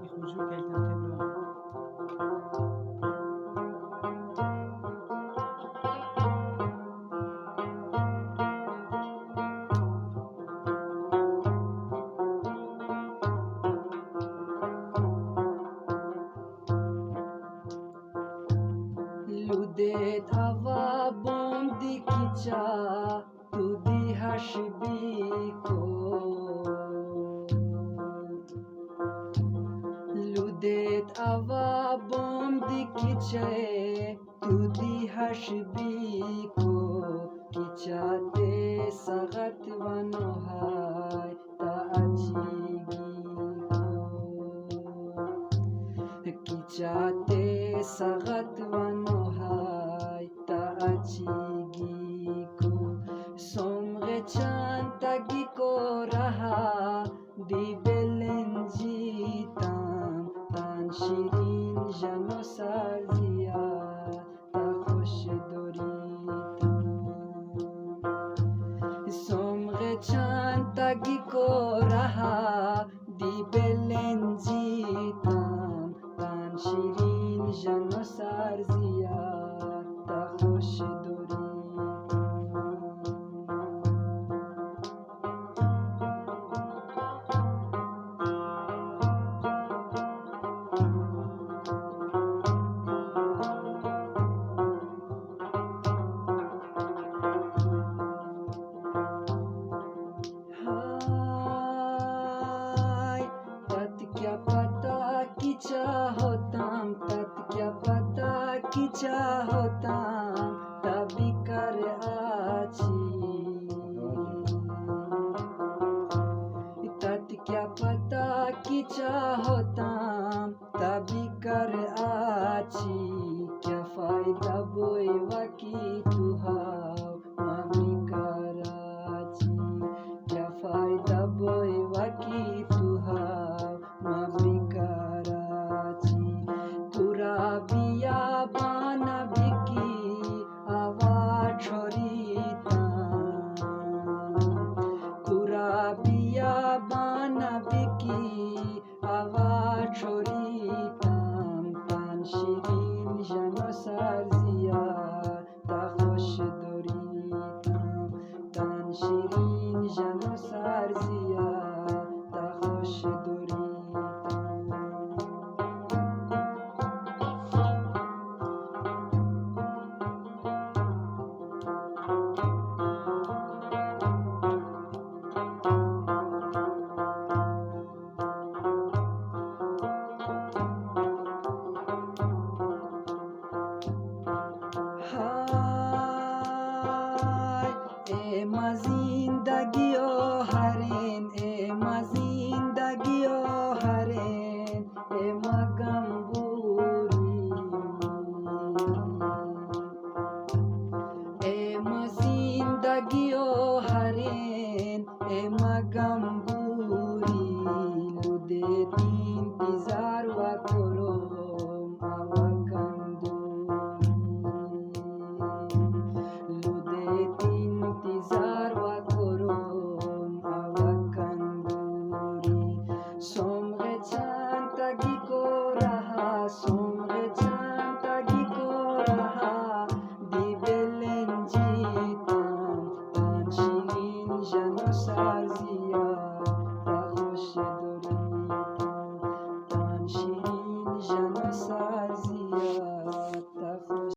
يخرجوك هيك تبلون. لودت هوا بوندی کیچا تو دی هشبی کو لودت هوا بوندی کیچه تو دی هشبی کو کیچا ته سغت ونو های تا اچیگی Kichate sagat vanohay ta achigiko somre chantagiko raha di belenjitam tan shirin jano saziya ta khosh doritam somre chantagiko raha di belenjitam شیرین جان و سرزیا تا خوش دوری های تات کیا پتا کی चाहताम तात क्या पता की चाहताम तभी कर आची तात क्या पता की चाहताम तभी कर आची क्या फायदा बोए वाकी तू हाव मम्मी कराची क्या फायदा बोए वाकी तू हाव मम्मी बिया बाना बिकी आवाज छोरीता कुरा बिया बाना बिकी आवाज छोरीता तान शिरीन जनो सारजिया ता खुश दोरीता तान शिरीन जनो सारजिया ता खुश दोरीता اما زندگی آهرین اما زندگی آهرین اما گمبوری اما زندگی آهرین اما گمبوری لودت انتظار و کرم آوا گندوری لودت इंतजार व करोम आवकंदूरी सोमरे चांतगी को रहा सोमरे चांतगी को रहा दिबेलेन जीताम तान शिरीन जनो सारजिया ता खुश दोरीताम तान शिरीन जनो सारजिया